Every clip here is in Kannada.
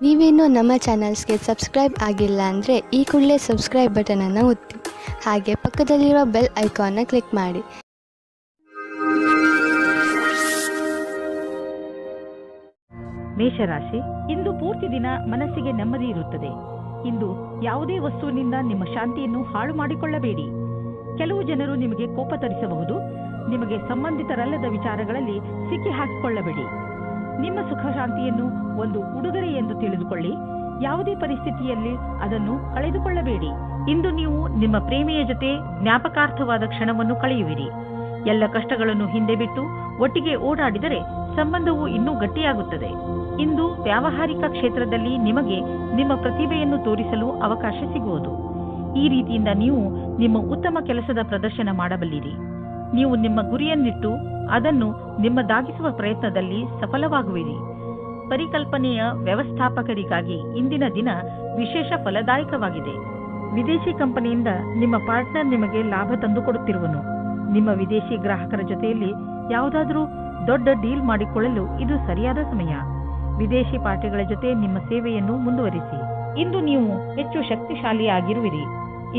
ನೀವೇನೂ ನಮ್ಮ ಚಾನಲ್ಸ್ಗೆ ಸಬ್ಸ್ಕ್ರೈಬ್ ಆಗಿಲ್ಲ ಅಂದರೆ ಈ ಕೂಡಲೇ ಸಬ್ಸ್ಕ್ರೈಬ್ ಬಟನನ್ನು ಒತ್ತಿ ಹಾಗೆ ಪಕ್ಕದಲ್ಲಿರುವ ಬೆಲ್ ಐಕಾನ್ನ ಕ್ಲಿಕ್ ಮಾಡಿ. ಮೇಷರಾಶಿ, ಇಂದು ಪೂರ್ತಿ ದಿನ ಮನಸ್ಸಿಗೆ ನೆಮ್ಮದಿ ಇರುತ್ತದೆ. ಇಂದು ಯಾವುದೇ ವಸ್ತುವಿನಿಂದ ನಿಮ್ಮ ಶಾಂತಿಯನ್ನು ಹಾಳು ಮಾಡಿಕೊಳ್ಳಬೇಡಿ. ಕೆಲವು ಜನರು ನಿಮಗೆ ಕೋಪ ತರಿಸಬಹುದು. ನಿಮಗೆ ಸಂಬಂಧಿತರಲ್ಲದ ವಿಚಾರಗಳಲ್ಲಿ ಸಿಕ್ಕಿ ಹಾಕಿಕೊಳ್ಳಬೇಡಿ. ನಿಮ್ಮ ಸುಖ ಶಾಂತಿಯನ್ನು ಒಂದು ಉಡುಗೊರೆ ಎಂದು ತಿಳಿದುಕೊಳ್ಳಿ. ಯಾವುದೇ ಪರಿಸ್ಥಿತಿಯಲ್ಲಿ ಅದನ್ನು ಕಳೆದುಕೊಳ್ಳಬೇಡಿ. ಇಂದು ನೀವು ನಿಮ್ಮ ಪ್ರೇಮಿಯ ಜೊತೆ ಜ್ಞಾಪಕಾರ್ಥವಾದ ಕ್ಷಣವನ್ನು ಕಳೆಯುವಿರಿ. ಎಲ್ಲ ಕಷ್ಟಗಳನ್ನು ಹಿಂದೆ ಬಿಟ್ಟು ಒಟ್ಟಿಗೆ ಓಡಾಡಿದರೆ ಸಂಬಂಧವು ಇನ್ನೂ ಗಟ್ಟಿಯಾಗುತ್ತದೆ. ಇಂದು ವ್ಯಾವಹಾರಿಕ ಕ್ಷೇತ್ರದಲ್ಲಿ ನಿಮಗೆ ನಿಮ್ಮ ಪ್ರತಿಭೆಯನ್ನು ತೋರಿಸಲು ಅವಕಾಶ ಸಿಗುವುದು. ಈ ರೀತಿಯಿಂದ ನೀವು ನಿಮ್ಮ ಉತ್ತಮ ಕೆಲಸದ ಪ್ರದರ್ಶನ ಮಾಡಬಲ್ಲಿರಿ. ನೀವು ನಿಮ್ಮ ಗುರಿಯನ್ನಿಟ್ಟು ಅದನ್ನು ನಿಮ್ಮದಾಗಿಸುವ ಪ್ರಯತ್ನದಲ್ಲಿ ಸಫಲವಾಗುವಿರಿ. ಪರಿಕಲ್ಪನೆಯ ವ್ಯವಸ್ಥಾಪಕರಿಗಾಗಿ ಇಂದಿನ ದಿನ ವಿಶೇಷ ಫಲದಾಯಕವಾಗಿದೆ. ವಿದೇಶಿ ಕಂಪನಿಯಿಂದ ನಿಮ್ಮ ಪಾರ್ಟ್ನರ್ ನಿಮಗೆ ಲಾಭ ತಂದುಕೊಡುತ್ತಿರುವನು. ನಿಮ್ಮ ವಿದೇಶಿ ಗ್ರಾಹಕರ ಜೊತೆಯಲ್ಲಿ ಯಾವುದಾದರೂ ದೊಡ್ಡ ಡೀಲ್ ಮಾಡಿಕೊಳ್ಳಲು ಇದು ಸರಿಯಾದ ಸಮಯ. ವಿದೇಶಿ ಪಾರ್ಟಿಗಳ ಜೊತೆ ನಿಮ್ಮ ಸೇವೆಯನ್ನು ಮುಂದುವರಿಸಿ. ಇಂದು ನೀವು ಹೆಚ್ಚು ಶಕ್ತಿಶಾಲಿಯಾಗಿರುವಿರಿ.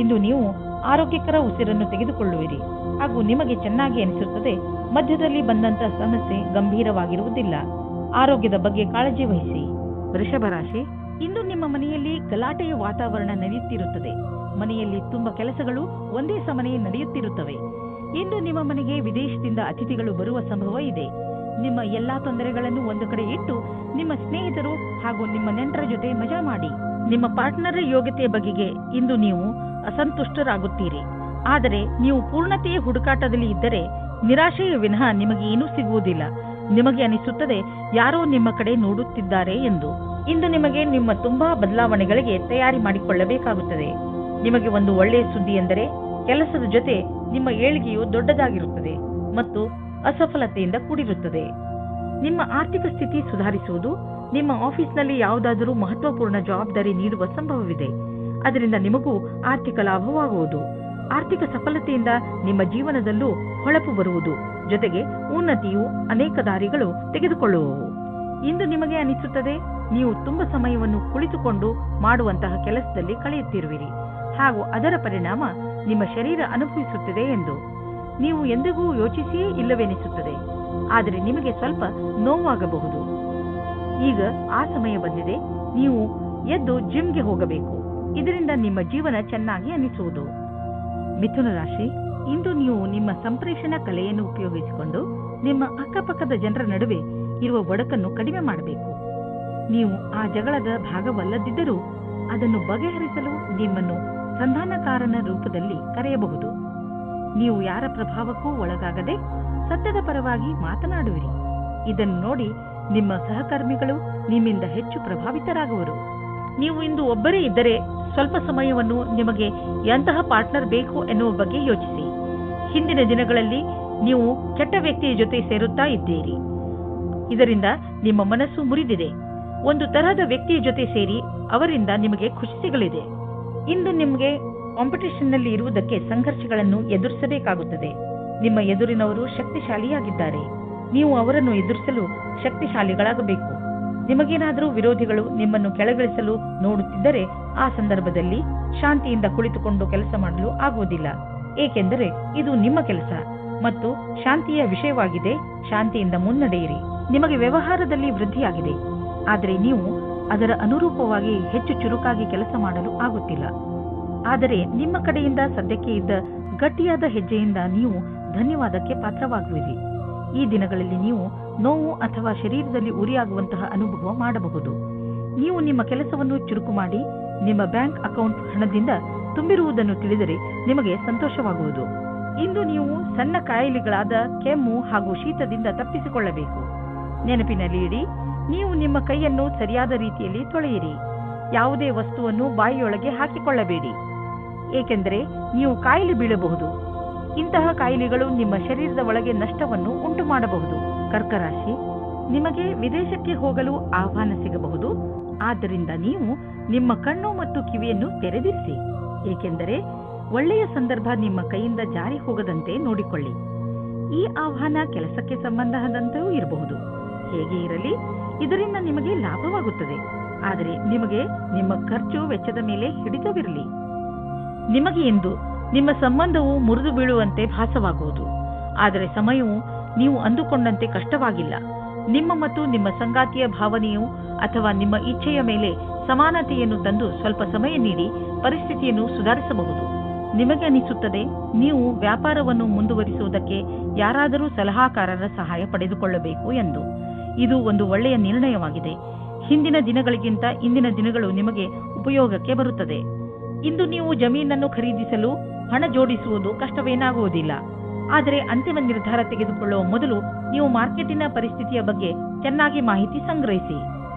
ಇಂದು ನೀವು ಆರೋಗ್ಯಕರ ಉಸಿರನ್ನು ತೆಗೆದುಕೊಳ್ಳುವಿರಿ ಹಾಗೂ ನಿಮಗೆ ಚೆನ್ನಾಗಿ ಅನಿಸುತ್ತದೆ. ಮಧ್ಯದಲ್ಲಿ ಬಂದಂತ ಸಮಸ್ಯೆ ಗಂಭೀರವಾಗಿರುವುದಿಲ್ಲ. ಆರೋಗ್ಯದ ಬಗ್ಗೆ ಕಾಳಜಿ ವಹಿಸಿ. ವೃಷಭ ರಾಶಿ, ಇಂದು ನಿಮ್ಮ ಮನೆಯಲ್ಲಿ ಗಲಾಟೆಯ ವಾತಾವರಣ ನಡೆಯುತ್ತಿರುತ್ತದೆ. ಮನೆಯಲ್ಲಿ ತುಂಬಾ ಕೆಲಸಗಳು ಒಂದೇ ಸಮನೆ ನಡೆಯುತ್ತಿರುತ್ತವೆ. ಇಂದು ನಿಮ್ಮ ಮನೆಗೆ ವಿದೇಶದಿಂದ ಅತಿಥಿಗಳು ಬರುವ ಸಂಭವ ಇದೆ. ನಿಮ್ಮ ಎಲ್ಲಾ ತೊಂದರೆಗಳನ್ನು ಒಂದು ಕಡೆ ಇಟ್ಟು ನಿಮ್ಮ ಸ್ನೇಹಿತರು ಹಾಗೂ ನಿಮ್ಮ ನೆಂಟರ ಜೊತೆ ಮಜಾ ಮಾಡಿ. ನಿಮ್ಮ ಪಾರ್ಟ್ನರ್ ಯೋಗ್ಯತೆಯ ಬಗೆಗೆ ಇಂದು ನೀವು ಅಸಂತುಷ್ಟರಾಗುತ್ತೀರಿ. ಆದರೆ ನೀವು ಪೂರ್ಣತೆಯ ಹುಡುಕಾಟದಲ್ಲಿ ಇದ್ದರೆ ನಿರಾಶೆಯ ವಿನಃ ನಿಮಗೆ ಏನೂ ಸಿಗುವುದಿಲ್ಲ. ನಿಮಗೆ ಅನಿಸುತ್ತದೆ ಯಾರೋ ನಿಮ್ಮ ಕಡೆ ನೋಡುತ್ತಿದ್ದಾರೆ ಎಂದು. ಇಂದು ನಿಮಗೆ ನಿಮ್ಮ ತುಂಬಾ ಬದಲಾವಣೆಗಳಿಗೆ ತಯಾರಿ ಮಾಡಿಕೊಳ್ಳಬೇಕಾಗುತ್ತದೆ. ನಿಮಗೆ ಒಂದು ಒಳ್ಳೆಯ ಸುದ್ದಿ ಎಂದರೆ ಕೆಲಸದ ಜೊತೆ ನಿಮ್ಮ ಏಳಿಗೆಯು ದೊಡ್ಡದಾಗಿರುತ್ತದೆ ಮತ್ತು ಅಸಫಲತೆಯಿಂದ ಕೂಡಿರುತ್ತದೆ. ನಿಮ್ಮ ಆರ್ಥಿಕ ಸ್ಥಿತಿ ಸುಧಾರಿಸುವುದು. ನಿಮ್ಮ ಆಫೀಸ್ನಲ್ಲಿ ಯಾವುದಾದರೂ ಮಹತ್ವಪೂರ್ಣ ಜವಾಬ್ದಾರಿ ನೀಡುವ ಸಂಭವವಿದೆ. ಅದರಿಂದ ನಿಮಗೂ ಆರ್ಥಿಕ ಲಾಭವಾಗುವುದು. ಆರ್ಥಿಕ ಸಫಲತೆಯಿಂದ ನಿಮ್ಮ ಜೀವನದಲ್ಲೂ ಹೊಳಪು ಬರುವುದು. ಜೊತೆಗೆ ಉನ್ನತಿಯು ಅನೇಕ ದಾರಿಗಳು ತೆಗೆದುಕೊಳ್ಳುವವು. ಇಂದು ನಿಮಗೆ ಅನಿಸುತ್ತದೆ ನೀವು ತುಂಬಾ ಸಮಯವನ್ನು ಕುಳಿತುಕೊಂಡು ಮಾಡುವಂತಹ ಕೆಲಸದಲ್ಲಿ ಕಳೆಯುತ್ತಿರುವಿರಿ ಹಾಗೂ ಅದರ ಪರಿಣಾಮ ನಿಮ್ಮ ಶರೀರ ಅನುಭವಿಸುತ್ತಿದೆ ಎಂದು ನೀವು ಎಂದಿಗೂ ಯೋಚಿಸಿಯೇ ಇಲ್ಲವೆನಿಸುತ್ತದೆ. ಆದರೆ ನಿಮಗೆ ಸ್ವಲ್ಪ ನೋವಾಗಬಹುದು. ಈಗ ಆ ಸಮಯ ಬಂದಿದೆ. ನೀವು ಎದ್ದು ಜಿಮ್ಗೆ ಹೋಗಬೇಕು. ಇದರಿಂದ ನಿಮ್ಮ ಜೀವನ ಚೆನ್ನಾಗಿ ಅನಿಸುವುದು. ಮಿಥುನ ರಾಶಿ, ಇಂದು ನೀವು ನಿಮ್ಮ ಸಂಪ್ರೇಷಣ ಕಲೆಯನ್ನು ಉಪಯೋಗಿಸಿಕೊಂಡು ನಿಮ್ಮ ಅಕ್ಕಪಕ್ಕದ ಜನರ ನಡುವೆ ಇರುವ ಒಡಕನ್ನು ಕಡಿಮೆ ಮಾಡಬೇಕು. ನೀವು ಆ ಜಗಳದ ಭಾಗವಲ್ಲದಿದ್ದರೂ ಅದನ್ನು ಬಗೆಹರಿಸಲು ನಿಮ್ಮನ್ನು ಸಂಧಾನಕಾರನ ರೂಪದಲ್ಲಿ ಕರೆಯಬಹುದು. ನೀವು ಯಾರ ಪ್ರಭಾವಕ್ಕೂ ಒಳಗಾಗದೆ ಸತ್ಯದ ಪರವಾಗಿ ಮಾತನಾಡುವಿರಿ. ಇದನ್ನು ನೋಡಿ ನಿಮ್ಮ ಸಹಕರ್ಮಿಗಳು ನಿಮ್ಮಿಂದ ಹೆಚ್ಚು ಪ್ರಭಾವಿತರಾಗುವರು. ನೀವು ಇಂದು ಒಬ್ಬರೇ ಇದ್ದರೆ ಸ್ವಲ್ಪ ಸಮಯವನ್ನು ನಿಮಗೆ ಎಂತಹ ಪಾರ್ಟ್ನರ್ ಬೇಕು ಎನ್ನುವ ಬಗ್ಗೆ ಯೋಚಿಸಿ. ಹಿಂದಿನ ದಿನಗಳಲ್ಲಿ ನೀವು ಕೆಟ್ಟ ವ್ಯಕ್ತಿಯ ಜೊತೆ ಸೇರುತ್ತಾ ಇದ್ದೀರಿ. ಇದರಿಂದ ನಿಮ್ಮ ಮನಸ್ಸು ಮುರಿದಿದೆ. ಒಂದು ತರಹದ ವ್ಯಕ್ತಿಯ ಜೊತೆ ಸೇರಿ ಅವರಿಂದ ನಿಮಗೆ ಖುಷಿ ಸಿಗಲಿದೆ. ಇಂದು ನಿಮಗೆ ಕಾಂಪಿಟೇಷನ್ನಲ್ಲಿ ಇರುವುದಕ್ಕೆ ಸಂಘರ್ಷಗಳನ್ನು ಎದುರಿಸಬೇಕಾಗುತ್ತದೆ. ನಿಮ್ಮ ಎದುರಿನವರು ಶಕ್ತಿಶಾಲಿಯಾಗಿದ್ದಾರೆ. ನೀವು ಅವರನ್ನು ಎದುರಿಸಲು ಶಕ್ತಿಶಾಲಿಗಳಾಗಬೇಕು. ನಿಮಗೇನಾದರೂ ವಿರೋಧಿಗಳು ನಿಮ್ಮನ್ನು ಕೆಳಗಿಳಿಸಲು ನೋಡುತ್ತಿದ್ದರೆ ಆ ಸಂದರ್ಭದಲ್ಲಿ ಶಾಂತಿಯಿಂದ ಕುಳಿತುಕೊಂಡು ಕೆಲಸ ಮಾಡಲು ಆಗುವುದಿಲ್ಲ. ಏಕೆಂದರೆ ಇದು ನಿಮ್ಮ ಕೆಲಸ ಮತ್ತು ಶಾಂತಿಯ ವಿಷಯವಾಗಿದೆ. ಶಾಂತಿಯಿಂದ ಮುನ್ನಡೆಯಿರಿ. ನಿಮಗೆ ವ್ಯವಹಾರದಲ್ಲಿ ವೃದ್ಧಿಯಾಗಿದೆ. ಆದರೆ ನೀವು ಅದರ ಅನುರೂಪವಾಗಿ ಹೆಚ್ಚು ಚುರುಕಾಗಿ ಕೆಲಸ ಮಾಡಲು ಆಗುತ್ತಿಲ್ಲ. ಆದರೆ ನಿಮ್ಮ ಕಡೆಯಿಂದ ಸದ್ಯಕ್ಕೆ ಇದ್ದ ಗಟ್ಟಿಯಾದ ಹೆಜ್ಜೆಯಿಂದ ನೀವು ಧನ್ಯವಾದಕ್ಕೆ ಪಾತ್ರವಾಗುವಿರಿ. ಈ ದಿನಗಳಲ್ಲಿ ನೀವು ನೋವು ಅಥವಾ ಶರೀರದಲ್ಲಿ ಉರಿಯಾಗುವಂತಹ ಅನುಭವ ಮಾಡಬಹುದು. ನೀವು ನಿಮ್ಮ ಕೆಲಸವನ್ನು ಚುರುಕು ಮಾಡಿ ನಿಮ್ಮ ಬ್ಯಾಂಕ್ ಅಕೌಂಟ್ ಹಣದಿಂದ ತುಂಬಿರುವುದನ್ನು ತಿಳಿದರೆ ನಿಮಗೆ ಸಂತೋಷವಾಗುವುದು. ಇಂದು ನೀವು ಸಣ್ಣ ಕಾಯಿಲೆಗಳಾದ ಕೆಮ್ಮು ಹಾಗೂ ಶೀತದಿಂದ ತಪ್ಪಿಸಿಕೊಳ್ಳಬೇಕು. ನೆನಪಿನಲ್ಲಿ ಇಡಿ, ನೀವು ನಿಮ್ಮ ಕೈಯನ್ನು ಸರಿಯಾದ ರೀತಿಯಲ್ಲಿ ತೊಳೆಯಿರಿ. ಯಾವುದೇ ವಸ್ತುವನ್ನು ಬಾಯಿಯೊಳಗೆ ಹಾಕಿಕೊಳ್ಳಬೇಡಿ, ಏಕೆಂದರೆ ನೀವು ಕಾಯಿಲೆ ಬೀಳಬಹುದು. ಇಂತಹ ಕಾಯಿಲೆಗಳು ನಿಮ್ಮ ಶರೀರದ ಒಳಗೆ ನಷ್ಟವನ್ನು ಉಂಟು ಮಾಡಬಹುದು. ಕರ್ಕರಾಶಿ, ನಿಮಗೆ ವಿದೇಶಕ್ಕೆ ಹೋಗಲು ಆಹ್ವಾನ ಸಿಗಬಹುದು. ಆದ್ದರಿಂದ ನೀವು ನಿಮ್ಮ ಕಣ್ಣು ಮತ್ತು ಕಿವಿಯನ್ನು ತೆರೆದಿರಿಸಿ, ಏಕೆಂದರೆ ಒಳ್ಳೆಯ ಸಂದರ್ಭ ನಿಮ್ಮ ಕೈಯಿಂದ ಜಾರಿ ಹೋಗದಂತೆ ನೋಡಿಕೊಳ್ಳಿ. ಈ ಆಹ್ವಾನ ಕೆಲಸಕ್ಕೆ ಸಂಬಂಧದಂತೆಯೂ ಇರಬಹುದು. ಹೇಗೆ ಇರಲಿ, ಇದರಿಂದ ನಿಮಗೆ ಲಾಭವಾಗುತ್ತದೆ. ಆದರೆ ನಿಮಗೆ ನಿಮ್ಮ ಖರ್ಚು ವೆಚ್ಚದ ಮೇಲೆ ಹಿಡಿತವಿರಲಿ. ನಿಮಗೆ ಇಂದು ನಿಮ್ಮ ಸಂಬಂಧವು ಮುರಿದು ಬೀಳುವಂತೆ ಭಾಸವಾಗುವುದು. ಆದರೆ ಸಮಯವು ನೀವು ಅಂದುಕೊಂಡಂತೆ ಕಷ್ಟವಾಗಿಲ್ಲ. ನಿಮ್ಮ ಮತ್ತು ನಿಮ್ಮ ಸಂಗಾತಿಯ ಭಾವನೆಯು ಅಥವಾ ನಿಮ್ಮ ಇಚ್ಛೆಯ ಮೇಲೆ ಸಮಾನತೆಯನ್ನು ತಂದು ಸ್ವಲ್ಪ ಸಮಯ ನೀಡಿ ಪರಿಸ್ಥಿತಿಯನ್ನು ಸುಧಾರಿಸಬಹುದು. ನಿಮಗೆ ಅನಿಸುತ್ತದೆ ನೀವು ವ್ಯಾಪಾರವನ್ನು ಮುಂದುವರಿಸುವುದಕ್ಕೆ ಯಾರಾದರೂ ಸಲಹಾಕಾರರ ಸಹಾಯ ಪಡೆದುಕೊಳ್ಳಬೇಕು ಎಂದು. ಇದು ಒಂದು ಒಳ್ಳೆಯ ನಿರ್ಣಯವಾಗಿದೆ. ಹಿಂದಿನ ದಿನಗಳಿಗಿಂತ ಇಂದಿನ ದಿನಗಳು ನಿಮಗೆ ಉಪಯೋಗಕ್ಕೆ ಬರುತ್ತದೆ. ಇಂದು ನೀವು ಜಮೀನನ್ನು ಖರೀದಿಸಲು ಹಣ ಜೋಡಿಸುವುದು ಕಷ್ಟವೇನಾಗುವುದಿಲ್ಲ. ಆದರೆ ಅಂತಿಮ ನಿರ್ಧಾರ ತೆಗೆದುಕೊಳ್ಳುವ ಮೊದಲು ನೀವು ಮಾರ್ಕೆಟಿನ ಪರಿಸ್ಥಿತಿಯ ಬಗ್ಗೆ ಚೆನ್ನಾಗಿ ಮಾಹಿತಿ ಸಂಗ್ರಹಿಸಿ.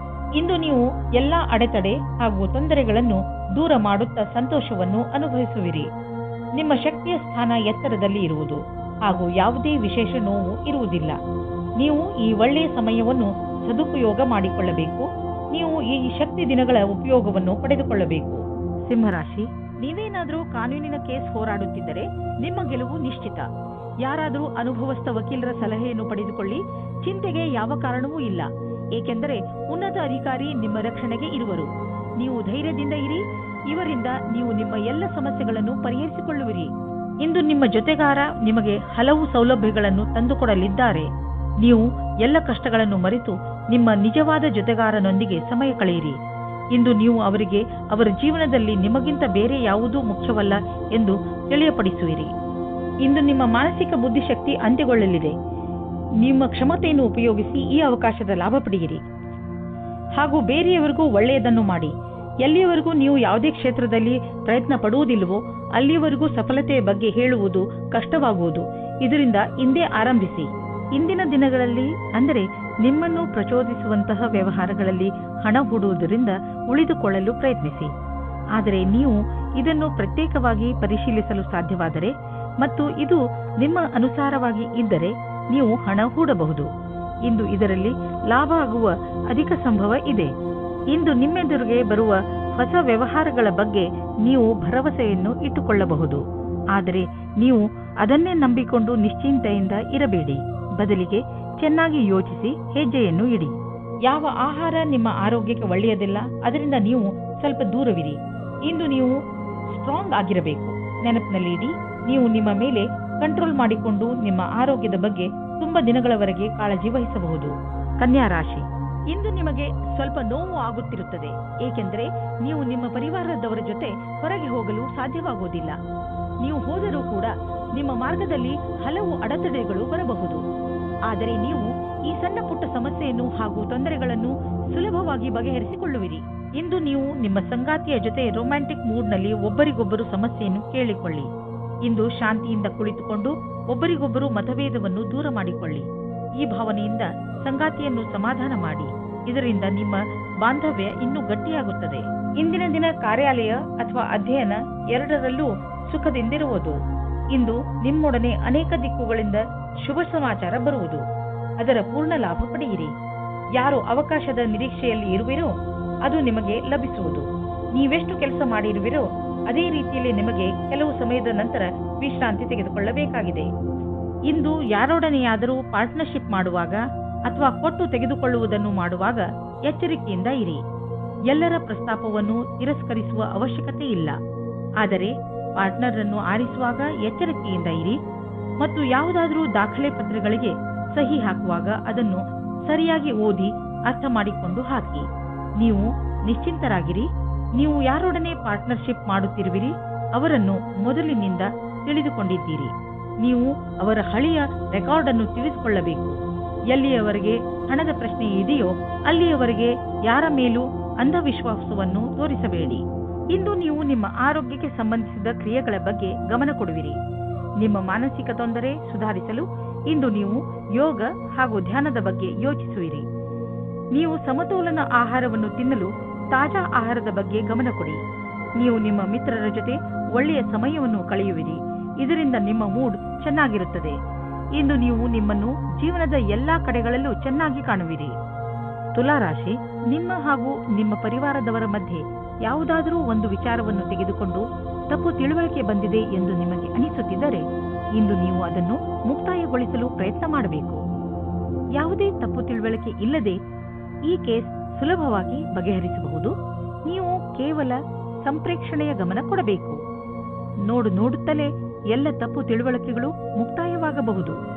ಇಂದು ನೀವು ಎಲ್ಲಾ ಅಡೆತಡೆ ಹಾಗೂ ತೊಂದರೆಗಳನ್ನು ದೂರ ಮಾಡುತ್ತಾ ಸಂತೋಷವನ್ನು ಅನುಭವಿಸುವಿರಿ. ನಿಮ್ಮ ಶಕ್ತಿಯ ಸ್ಥಾನ ಎತ್ತರದಲ್ಲಿ ಇರುವುದು ಹಾಗೂ ಯಾವುದೇ ವಿಶೇಷ ನೋವು ಇರುವುದಿಲ್ಲ. ನೀವು ಈ ಒಳ್ಳೆಯ ಸಮಯವನ್ನು ಸದುಪಯೋಗ ಮಾಡಿಕೊಳ್ಳಬೇಕು. ನೀವು ಈ ಶಕ್ತಿ ದಿನಗಳ ಉಪಯೋಗವನ್ನು ಪಡೆದುಕೊಳ್ಳಬೇಕು. ಸಿಂಹರಾಶಿ, ನೀವೇನಾದರೂ ಕಾನೂನಿನ ಕೇಸ್ ಹೋರಾಡುತ್ತಿದ್ದರೆ ನಿಮ್ಮ ಗೆಲುವು ನಿಶ್ಚಿತ. ಯಾರಾದರೂ ಅನುಭವಸ್ಥ ವಕೀಲರ ಸಲಹೆಯನ್ನು ಪಡೆದುಕೊಳ್ಳಿ. ಚಿಂತೆಗೆ ಯಾವ ಕಾರಣವೂ ಇಲ್ಲ, ಏಕೆಂದರೆ ಉನ್ನತ ಅಧಿಕಾರಿ ನಿಮ್ಮ ರಕ್ಷಣೆಗೆ ಇರುವರು. ನೀವು ಧೈರ್ಯದಿಂದ ಇರಿ. ಇವರಿಂದ ನೀವು ನಿಮ್ಮ ಎಲ್ಲ ಸಮಸ್ಯೆಗಳನ್ನು ಪರಿಹರಿಸಿಕೊಳ್ಳುವಿರಿ. ಇಂದು ನಿಮ್ಮ ಜೊತೆಗಾರ ನಿಮಗೆ ಹಲವು ಸೌಲಭ್ಯಗಳನ್ನು ತಂದುಕೊಡಲಿದ್ದಾರೆ. ನೀವು ಎಲ್ಲ ಕಷ್ಟಗಳನ್ನು ಮರೆತು ನಿಮ್ಮ ನಿಜವಾದ ಜೊತೆಗಾರನೊಂದಿಗೆ ಸಮಯ ಕಳೆಯಿರಿ. ಇಂದು ನೀವು ಅವರಿಗೆ ಅವರ ಜೀವನದಲ್ಲಿ ನಿಮಗಿಂತ ಬೇರೆ ಯಾವುದೂ ಮುಖ್ಯವಲ್ಲ ಎಂದು ತಿಳಿಯಪಡಿಸುವಿರಿ. ಇಂದು ನಿಮ್ಮ ಮಾನಸಿಕ ಬುದ್ಧಿಶಕ್ತಿ ಅಂತ್ಯಗೊಳ್ಳಲಿದೆ. ನಿಮ್ಮ ಕ್ಷಮತೆಯನ್ನು ಉಪಯೋಗಿಸಿ ಈ ಅವಕಾಶದ ಲಾಭ ಪಡೆಯಿರಿ ಹಾಗೂ ಬೇರೆಯವರಿಗೂ ಒಳ್ಳೆಯದನ್ನು ಮಾಡಿ. ಎಲ್ಲಿಯವರೆಗೂ ನೀವು ಯಾವುದೇ ಕ್ಷೇತ್ರದಲ್ಲಿ ಪ್ರಯತ್ನ ಪಡುವುದಿಲ್ಲವೋ ಅಲ್ಲಿಯವರೆಗೂ ಸಫಲತೆಯ ಬಗ್ಗೆ ಹೇಳುವುದು ಕಷ್ಟವಾಗುವುದು. ಇದರಿಂದ ಇಂದೇ ಆರಂಭಿಸಿ. ಇಂದಿನ ದಿನಗಳಲ್ಲಿ ಅಂದರೆ ನಿಮ್ಮನ್ನು ಪ್ರಚೋದಿಸುವಂತಹ ವ್ಯವಹಾರಗಳಲ್ಲಿ ಹಣ ಹೂಡುವುದರಿಂದ ಉಳಿದುಕೊಳ್ಳಲು ಪ್ರಯತ್ನಿಸಿ. ಆದರೆ ನೀವು ಇದನ್ನು ಪ್ರತ್ಯೇಕವಾಗಿ ಪರಿಶೀಲಿಸಲು ಸಾಧ್ಯವಾದರೆ ಮತ್ತು ಇದು ನಿಮ್ಮ ಅನುಸಾರವಾಗಿ ಇದ್ದರೆ ನೀವು ಹಣ ಹೂಡಬಹುದು. ಇಂದು ಇದರಲ್ಲಿ ಲಾಭ ಆಗುವ ಅಧಿಕ ಸಂಭವ ಇದೆ. ಇಂದು ನಿಮ್ಮೆದುರಿಗೆ ಬರುವ ಹೊಸ ವ್ಯವಹಾರಗಳ ಬಗ್ಗೆ ನೀವು ಭರವಸೆಯನ್ನು ಇಟ್ಟುಕೊಳ್ಳಬಹುದು. ಆದರೆ ನೀವು ಅದನ್ನೇ ನಂಬಿಕೊಂಡು ನಿಶ್ಚಿಂತೆಯಿಂದ ಇರಬೇಡಿ. ಬದಲಿಗೆ ಚೆನ್ನಾಗಿ ಯೋಚಿಸಿ ಹೆಜ್ಜೆಯನ್ನು ಇಡಿ. ಯಾವ ಆಹಾರ ನಿಮ್ಮ ಆರೋಗ್ಯಕ್ಕೆ ಒಳ್ಳೆಯದಿಲ್ಲ, ಅದರಿಂದ ನೀವು ಸ್ವಲ್ಪ ದೂರವಿರಿ. ಇಂದು ನೀವು ಸ್ಟ್ರಾಂಗ್ ಆಗಿರಬೇಕು. ನೆನಪಿನಲ್ಲಿ ಇಡಿ, ನೀವು ನಿಮ್ಮ ಮೇಲೆ ಕಂಟ್ರೋಲ್ ಮಾಡಿಕೊಂಡು ನಿಮ್ಮ ಆರೋಗ್ಯದ ಬಗ್ಗೆ ತುಂಬಾ ದಿನಗಳವರೆಗೆ ಕಾಳಜಿ ವಹಿಸಬಹುದು. ಕನ್ಯಾ ರಾಶಿ, ಇಂದು ನಿಮಗೆ ಸ್ವಲ್ಪ ನೋವು ಆಗುತ್ತಿರುತ್ತದೆ, ಏಕೆಂದರೆ ನೀವು ನಿಮ್ಮ ಪರಿವಾರದವರ ಜೊತೆ ಹೊರಗೆ ಹೋಗಲು ಸಾಧ್ಯವಾಗುವುದಿಲ್ಲ. ನೀವು ಹೋದರೂ ಕೂಡ ನಿಮ್ಮ ಮಾರ್ಗದಲ್ಲಿ ಹಲವು ಅಡೆತಡೆಗಳು ಬರಬಹುದು. ಆದರೆ ನೀವು ಈ ಸಣ್ಣ ಪುಟ್ಟ ಸಮಸ್ಯೆಯನ್ನು ಹಾಗೂ ತೊಂದರೆಗಳನ್ನು ಸುಲಭವಾಗಿ ಬಗೆಹರಿಸಿಕೊಳ್ಳುವಿರಿ. ಇಂದು ನೀವು ನಿಮ್ಮ ಸಂಗಾತಿಯ ಜೊತೆ ರೊಮ್ಯಾಂಟಿಕ್ ಮೂಡ್ನಲ್ಲಿ ಒಬ್ಬರಿಗೊಬ್ಬರು ಸಮಸ್ಯೆಯನ್ನು ಕೇಳಿಕೊಳ್ಳಿ. ಇಂದು ಶಾಂತಿಯಿಂದ ಕುಳಿತುಕೊಂಡು ಒಬ್ಬರಿಗೊಬ್ಬರು ಮತಭೇದವನ್ನು ದೂರ ಮಾಡಿಕೊಳ್ಳಿ. ಈ ಭಾವನೆಯಿಂದ ಸಂಗಾತಿಯನ್ನು ಸಮಾಧಾನ ಮಾಡಿ. ಇದರಿಂದ ನಿಮ್ಮ ಬಾಂಧವ್ಯ ಇನ್ನೂ ಗಟ್ಟಿಯಾಗುತ್ತದೆ. ಇಂದಿನ ದಿನ ಕಾರ್ಯಾಲಯ ಅಥವಾ ಅಧ್ಯಯನ ಎರಡರಲ್ಲೂ ಸುಖದಿಂದಿರುವುದು. ಇಂದು ನಿಮ್ಮೊಡನೆ ಅನೇಕ ದಿಕ್ಕುಗಳಿಂದ ಶುಭ ಸಮಾಚಾರ ಬರುವುದು. ಅದರ ಪೂರ್ಣ ಲಾಭ ಪಡೆಯಿರಿ. ಯಾರು ಅವಕಾಶದ ನಿರೀಕ್ಷೆಯಲ್ಲಿ ಇರುವಿರೋ ಅದು ನಿಮಗೆ ಲಭಿಸುವುದು. ನೀವೆಷ್ಟು ಕೆಲಸ ಮಾಡಿರುವಿರೋ ಅದೇ ರೀತಿಯಲ್ಲಿ ನಿಮಗೆ ಕೆಲವು ಸಮಯದ ನಂತರ ವಿಶ್ರಾಂತಿ ತೆಗೆದುಕೊಳ್ಳಬೇಕಾಗಿದೆ. ಇಂದು ಯಾರೊಡನೆಯಾದರೂ ಪಾರ್ಟ್ನರ್ಶಿಪ್ ಮಾಡುವಾಗ ಅಥವಾ ಕೊಟ್ಟು ತೆಗೆದುಕೊಳ್ಳುವುದನ್ನು ಮಾಡುವಾಗ ಎಚ್ಚರಿಕೆಯಿಂದ ಇರಿ. ಎಲ್ಲರ ಪ್ರಸ್ತಾಪವನ್ನು ತಿರಸ್ಕರಿಸುವ ಅವಶ್ಯಕತೆ ಇಲ್ಲ. ಆದರೆ ಪಾರ್ಟ್ನರ್ ಅನ್ನು ಆರಿಸುವಾಗ ಎಚ್ಚರಿಕೆಯಿಂದ ಇರಿ ಮತ್ತು ಯಾವುದಾದರೂ ದಾಖಲೆ ಪತ್ರಗಳಿಗೆ ಸಹಿ ಹಾಕುವಾಗ ಅದನ್ನು ಸರಿಯಾಗಿ ಓದಿ ಅರ್ಥ ಮಾಡಿಕೊಂಡು ಹಾಕಿ. ನೀವು ನಿಶ್ಚಿಂತರಾಗಿರಿ. ನೀವು ಯಾರೊಡನೆ ಪಾರ್ಟ್ನರ್ಶಿಪ್ ಮಾಡುತ್ತಿರುವಿರಿ ಅವರನ್ನು ಮೊದಲಿನಿಂದ ತಿಳಿದುಕೊಂಡಿದ್ದೀರಿ. ನೀವು ಅವರ ಹಳೆಯ ರೆಕಾರ್ಡ್ ಅನ್ನು ತಿಳಿದುಕೊಳ್ಳಬೇಕು. ಎಲ್ಲಿಯವರೆಗೆ ಹಣದ ಪ್ರಶ್ನೆ ಇದೆಯೋ ಅಲ್ಲಿಯವರೆಗೆ ಯಾರ ಮೇಲೂ ಅಂಧವಿಶ್ವಾಸವನ್ನು ತೋರಿಸಬೇಡಿ. ಇಂದು ನೀವು ನಿಮ್ಮ ಆರೋಗ್ಯಕ್ಕೆ ಸಂಬಂಧಿಸಿದ ಕ್ರಿಯೆಗಳ ಬಗ್ಗೆ ಗಮನ ಕೊಡುವಿರಿ. ನಿಮ್ಮ ಮಾನಸಿಕ ತೊಂದರೆ ಸುಧಾರಿಸಲು ಇಂದು ನೀವು ಯೋಗ ಹಾಗೂ ಧ್ಯಾನದ ಬಗ್ಗೆ ಯೋಚಿಸುವಿರಿ. ನೀವು ಸಮತೋಲನ ಆಹಾರವನ್ನು ತಿನ್ನಲು ತಾಜಾ ಆಹಾರದ ಬಗ್ಗೆ ಗಮನ ಕೊಡಿ. ನೀವು ನಿಮ್ಮ ಮಿತ್ರರ ಜೊತೆ ಒಳ್ಳೆಯ ಸಮಯವನ್ನು ಕಳೆಯುವಿರಿ. ಇದರಿಂದ ನಿಮ್ಮ ಮೂಡ್ ಚೆನ್ನಾಗಿರುತ್ತದೆ. ಇಂದು ನೀವು ನಿಮ್ಮನ್ನು ಜೀವನದ ಎಲ್ಲಾ ಕಡೆಗಳಲ್ಲೂ ಚೆನ್ನಾಗಿ ಕಾಣುವಿರಿ. ತುಲಾರಾಶಿ, ನಿಮ್ಮ ಹಾಗೂ ನಿಮ್ಮ ಪರಿವಾರದವರ ಮಧ್ಯೆ ಯಾವುದಾದರೂ ಒಂದು ವಿಚಾರವನ್ನು ತೆಗೆದುಕೊಂಡು ತಪ್ಪು ತಿಳುವಳಿಕೆ ಬಂದಿದೆ ಎಂದು ನಿಮಗೆ ಅನಿಸುತ್ತಿದ್ದರೆ ಇಂದು ನೀವು ಅದನ್ನು ಮುಕ್ತಾಯಗೊಳಿಸಲು ಪ್ರಯತ್ನ ಮಾಡಬೇಕು. ಯಾವುದೇ ತಪ್ಪು ತಿಳುವಳಿಕೆ ಇಲ್ಲದೆ ಈ ಕೇಸ್ ಸುಲಭವಾಗಿ ಬಗೆಹರಿಸಬಹುದು. ನೀವು ಕೇವಲ ಸಂಪ್ರೇಕ್ಷಣೆಯ ಗಮನ ಕೊಡಬೇಕು. ನೋಡುತ್ತಲೇ ಎಲ್ಲ ತಪ್ಪು ತಿಳುವಳಿಕೆಗಳು ಮುಕ್ತಾಯವಾಗಬಹುದು.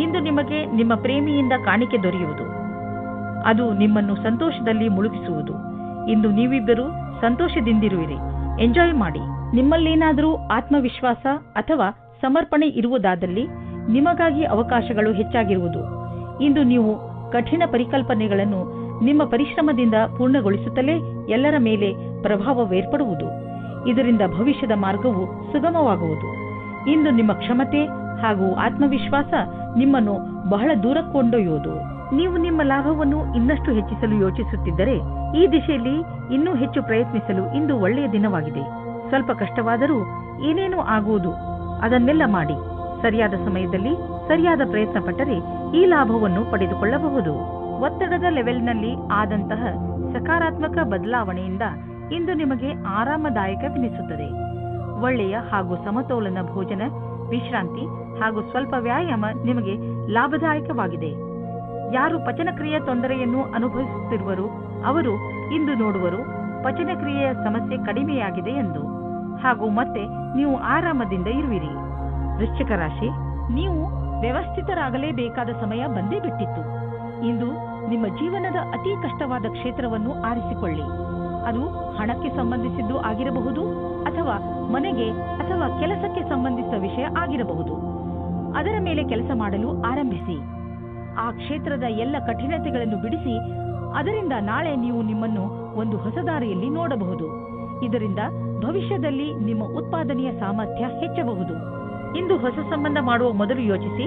ಇಂದು ನಿಮಗೆ ನಿಮ್ಮ ಪ್ರೇಮಿಯಿಂದ ಕಾಣಿಕೆ ದೊರೆಯುವುದು. ಅದು ನಿಮ್ಮನ್ನು ಸಂತೋಷದಲ್ಲಿ ಮುಳುಗಿಸುವುದು. ಇಂದು ನೀವಿಬ್ಬರು ಸಂತೋಷದಿಂದಿರುವಿರಿ. ಎಂಜಾಯ್ ಮಾಡಿ. ನಿಮ್ಮಲ್ಲೇನಾದರೂ ಆತ್ಮವಿಶ್ವಾಸ ಅಥವಾ ಸಮರ್ಪಣೆ ಇರುವುದಾದಲ್ಲಿ ನಿಮಗಾಗಿ ಅವಕಾಶಗಳು ಹೆಚ್ಚಾಗಿರುವುದು. ಇಂದು ನೀವು ಕಠಿಣ ಪರಿಕಲ್ಪನೆಗಳನ್ನು ನಿಮ್ಮ ಪರಿಶ್ರಮದಿಂದ ಪೂರ್ಣಗೊಳಿಸುತ್ತಲೇ ಎಲ್ಲರ ಮೇಲೆ ಪ್ರಭಾವವೇರ್ಪಡುವುದು. ಇದರಿಂದ ಭವಿಷ್ಯದ ಮಾರ್ಗವು ಸುಗಮವಾಗುವುದು. ಇಂದು ನಿಮ್ಮ ಕ್ಷಮತೆ ಹಾಗೂ ಆತ್ಮವಿಶ್ವಾಸ ನಿಮ್ಮನ್ನು ಬಹಳ ದೂರ ಕೊಂಡೊಯ್ಯುವುದು. ನೀವು ನಿಮ್ಮ ಲಾಭವನ್ನು ಇನ್ನಷ್ಟು ಹೆಚ್ಚಿಸಲು ಯೋಚಿಸುತ್ತಿದ್ದರೆ ಈ ದಿಶೆಯಲ್ಲಿ ಇನ್ನೂ ಹೆಚ್ಚು ಪ್ರಯತ್ನಿಸಲು ಇಂದು ಒಳ್ಳೆಯ ದಿನವಾಗಿದೆ. ಸ್ವಲ್ಪ ಕಷ್ಟವಾದರೂ ಏನೇನೂ ಆಗುವುದು, ಅದನ್ನೆಲ್ಲ ಮಾಡಿ. ಸರಿಯಾದ ಸಮಯದಲ್ಲಿ ಸರಿಯಾದ ಪ್ರಯತ್ನ ಪಟ್ಟರೆ ಈ ಲಾಭವನ್ನು ಪಡೆದುಕೊಳ್ಳಬಹುದು. ಒತ್ತಡದ ಲೆವೆಲ್ನಲ್ಲಿ ಆದಂತಹ ಸಕಾರಾತ್ಮಕ ಬದಲಾವಣೆಯಿಂದ ಇಂದು ನಿಮಗೆ ಆರಾಮದಾಯಕವೆನಿಸುತ್ತದೆ. ಒಳ್ಳೆಯ ಹಾಗೂ ಸಮತೋಲನ ಭೋಜನ, ವಿಶ್ರಾಂತಿ ಹಾಗೂ ಸ್ವಲ್ಪ ವ್ಯಾಯಾಮ ನಿಮಗೆ ಲಾಭದಾಯಕವಾಗಿದೆ. ಯಾರು ಪಚನಕ್ರಿಯೆಯ ತೊಂದರೆಯನ್ನು ಅನುಭವಿಸುತ್ತಿರುವರು ಅವರು ಇಂದು ನೋಡುವರು ಪಚನಕ್ರಿಯೆಯ ಸಮಸ್ಯೆ ಕಡಿಮೆಯಾಗಿದೆ ಎಂದು, ಹಾಗೂ ಮತ್ತೆ ನೀವು ಆರಾಮದಿಂದ ಇರುವಿರಿ. ವೃಶ್ಚಿಕ ರಾಶಿ, ನೀವು ವ್ಯವಸ್ಥಿತರಾಗಲೇಬೇಕಾದ ಸಮಯ ಬಂದೇ ಬಿಟ್ಟಿತ್ತು. ಇಂದು ನಿಮ್ಮ ಜೀವನದ ಅತಿ ಕಷ್ಟವಾದ ಕ್ಷೇತ್ರವನ್ನು ಆರಿಸಿಕೊಳ್ಳಿ. ಅದು ಹಣಕ್ಕೆ ಸಂಬಂಧಿಸಿದ್ದು ಆಗಿರಬಹುದು, ಅಥವಾ ಮನೆಗೆ ಅಥವಾ ಕೆಲಸಕ್ಕೆ ಸಂಬಂಧಿಸಿದ ವಿಷಯ ಆಗಿರಬಹುದು. ಅದರ ಮೇಲೆ ಕೆಲಸ ಮಾಡಲು ಆರಂಭಿಸಿ. ಆ ಕ್ಷೇತ್ರದ ಎಲ್ಲ ಕಠಿಣತೆಗಳನ್ನು ಬಿಡಿಸಿ. ಅದರಿಂದ ನಾಳೆ ನೀವು ನಿಮ್ಮನ್ನು ಒಂದು ಹೊಸ ದಾರಿಯಲ್ಲಿ ನೋಡಬಹುದು. ಇದರಿಂದ ಭವಿಷ್ಯದಲ್ಲಿ ನಿಮ್ಮ ಉತ್ಪಾದನೆಯ ಸಾಮರ್ಥ್ಯ ಹೆಚ್ಚಬಹುದು. ಇಂದು ಹೊಸ ಸಂಬಂಧ ಮಾಡುವ ಮೊದಲು ಯೋಚಿಸಿ.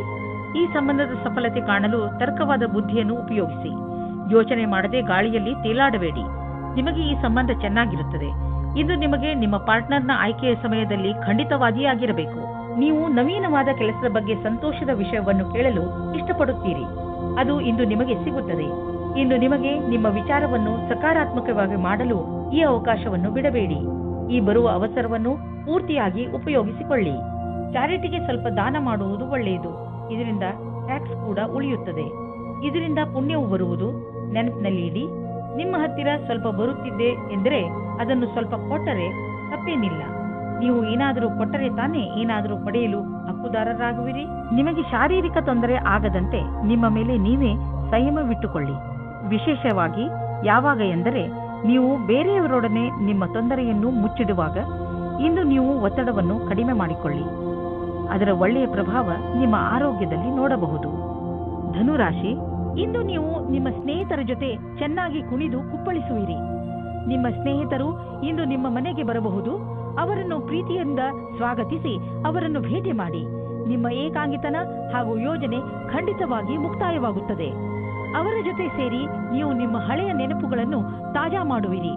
ಈ ಸಂಬಂಧದ ಸಫಲತೆ ಕಾಣಲು ತರ್ಕವಾದ ಬುದ್ಧಿಯನ್ನು ಉಪಯೋಗಿಸಿ. ಯೋಚನೆ ಮಾಡದೆ ಗಾಳಿಯಲ್ಲಿ ತೇಲಾಡಬೇಡಿ. ನಿಮಗೆ ಈ ಸಂಬಂಧ ಚೆನ್ನಾಗಿರುತ್ತದೆ. ಇಂದು ನಿಮಗೆ ನಿಮ್ಮ ಪಾರ್ಟ್ನರ್ನ ಆಯ್ಕೆಯ ಸಮಯದಲ್ಲಿ ಖಂಡಿತವಾಗಿಯೇ ಆಗಿರಬೇಕು. ನೀವು ನವೀನವಾದ ಕೆಲಸದ ಬಗ್ಗೆ ಸಂತೋಷದ ವಿಷಯವನ್ನು ಕೇಳಲು ಇಷ್ಟಪಡುತ್ತೀರಿ. ಅದು ಇಂದು ನಿಮಗೆ ಸಿಗುತ್ತದೆ. ಇಂದು ನಿಮಗೆ ನಿಮ್ಮ ವಿಚಾರವನ್ನು ಸಕಾರಾತ್ಮಕವಾಗಿ ಮಾಡಲು ಈ ಅವಕಾಶವನ್ನು ಬಿಡಬೇಡಿ. ಈ ಬರುವ ಅವಸರವನ್ನು ಪೂರ್ತಿಯಾಗಿ ಉಪಯೋಗಿಸಿಕೊಳ್ಳಿ. ಚಾರಿಟಿಗೆ ಸ್ವಲ್ಪ ದಾನ ಮಾಡುವುದು ಒಳ್ಳೆಯದು. ಇದರಿಂದ ಟ್ಯಾಕ್ಸ್ ಕೂಡ ಉಳಿಯುತ್ತದೆ. ಇದರಿಂದ ಪುಣ್ಯವು ಬರುವುದು. ನೆನಪಿನಲ್ಲಿ ಇಡಿ, ನಿಮ್ಮ ಹತ್ತಿರ ಸ್ವಲ್ಪ ಬರುತ್ತಿದ್ದೆ ಎಂದರೆ ಅದನ್ನು ಸ್ವಲ್ಪ ಕೊಟ್ಟರೆ ತಪ್ಪೇನಿಲ್ಲ. ನೀವು ಏನಾದರೂ ಕೊಟ್ಟರೆ ತಾನೇ ಏನಾದರೂ ಪಡೆಯಲು ಹಕ್ಕುದಾರರಾಗುವಿರಿ. ನಿಮಗೆ ಶಾರೀರಿಕ ತೊಂದರೆ ಆಗದಂತೆ ನಿಮ್ಮ ಮೇಲೆ ನೀವೇ ಸಂಯಮವಿಟ್ಟುಕೊಳ್ಳಿ. ವಿಶೇಷವಾಗಿ ಯಾವಾಗ ಎಂದರೆ ನೀವು ಬೇರೆಯವರೊಡನೆ ನಿಮ್ಮ ತೊಂದರೆಯನ್ನು ಮುಚ್ಚಿಡುವಾಗ. ಇಂದು ನೀವು ಒತ್ತಡವನ್ನು ಕಡಿಮೆ ಮಾಡಿಕೊಳ್ಳಿ. ಅದರ ಒಳ್ಳೆಯ ಪ್ರಭಾವ ನಿಮ್ಮ ಆರೋಗ್ಯದಲ್ಲಿ ನೋಡಬಹುದು. ಧನುರಾಶಿ, ಇಂದು ನೀವು ನಿಮ್ಮ ಸ್ನೇಹಿತರ ಜೊತೆ ಚೆನ್ನಾಗಿ ಕುಣಿದು ಕುಪ್ಪಳಿಸುವಿರಿ. ನಿಮ್ಮ ಸ್ನೇಹಿತರು ಇಂದು ನಿಮ್ಮ ಮನೆಗೆ ಬರಬಹುದು. ಅವರನ್ನು ಪ್ರೀತಿಯಿಂದ ಸ್ವಾಗತಿಸಿ ಅವರನ್ನು ಭೇಟಿ ಮಾಡಿ. ನಿಮ್ಮ ಏಕಾಂಗಿತನ ಹಾಗೂ ಯೋಜನೆ ಖಂಡಿತವಾಗಿ ಮುಕ್ತಾಯವಾಗುತ್ತದೆ. ಅವರ ಜೊತೆ ಸೇರಿ ನೀವು ನಿಮ್ಮ ಹಳೆಯ ನೆನಪುಗಳನ್ನು ತಾಜಾ ಮಾಡುವಿರಿ.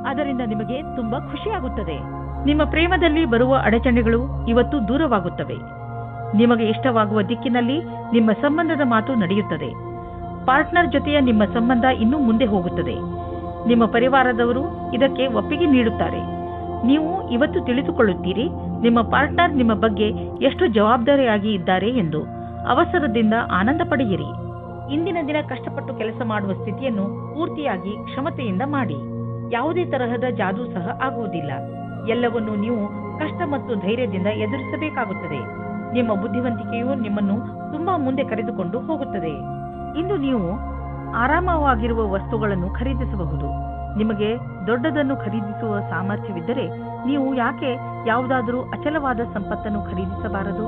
ಅದರಿಂದ ನಿಮಗೆ ತುಂಬಾ ಖುಷಿಯಾಗುತ್ತದೆ. ನಿಮ್ಮ ಪ್ರೇಮದಲ್ಲಿ ಬರುವ ಅಡಚಣೆಗಳು ಇವತ್ತು ದೂರವಾಗುತ್ತವೆ. ನಿಮಗೆ ಇಷ್ಟವಾಗುವ ದಿಕ್ಕಿನಲ್ಲಿ ನಿಮ್ಮ ಸಂಬಂಧದ ಮಾತು ನಡೆಯುತ್ತದೆ. ಪಾರ್ಟ್ನರ್ ಜೊತೆಯ ನಿಮ್ಮ ಸಂಬಂಧ ಇನ್ನೂ ಮುಂದೆ ಹೋಗುತ್ತದೆ. ನಿಮ್ಮ ಪರಿವಾರದವರು ಇದಕ್ಕೆ ಒಪ್ಪಿಗೆ ನೀಡುತ್ತಾರೆ. ನೀವು ಇವತ್ತು ತಿಳಿದುಕೊಳ್ಳುತ್ತೀರಿ ನಿಮ್ಮ ಪಾರ್ಟ್ನರ್ ನಿಮ್ಮ ಬಗ್ಗೆ ಎಷ್ಟು ಜವಾಬ್ದಾರಿಯಾಗಿ ಇದ್ದಾರೆ ಎಂದು. ಅವಸರದಿಂದ ಆನಂದ ಪಡೆಯಿರಿ. ಇಂದಿನ ದಿನ ಕಷ್ಟಪಟ್ಟು ಕೆಲಸ ಮಾಡುವ ಸ್ಥಿತಿಯನ್ನು ಪೂರ್ತಿಯಾಗಿ ಕ್ಷಮತೆಯಿಂದ ಮಾಡಿ. ಯಾವುದೇ ತರಹದ ಜಾದೂ ಸಹ ಆಗುವುದಿಲ್ಲ. ಎಲ್ಲವನ್ನೂ ನೀವು ಕಷ್ಟ ಮತ್ತು ಧೈರ್ಯದಿಂದ ಎದುರಿಸಬೇಕಾಗುತ್ತದೆ. ನಿಮ್ಮ ಬುದ್ಧಿವಂತಿಕೆಯು ನಿಮ್ಮನ್ನು ತುಂಬಾ ಮುಂದೆ ಕರೆದುಕೊಂಡು ಹೋಗುತ್ತದೆ. ಇಂದು ನೀವು ಆರಾಮವಾಗಿರುವ ವಸ್ತುಗಳನ್ನು ಖರೀದಿಸಬಹುದು. ನಿಮಗೆ ದೊಡ್ಡದನ್ನು ಖರೀದಿಸುವ ಸಾಮರ್ಥ್ಯವಿದ್ದರೆ ನೀವು ಯಾಕೆ ಯಾವುದಾದರೂ ಅಚಲವಾದ ಸಂಪತ್ತನ್ನು ಖರೀದಿಸಬಾರದು?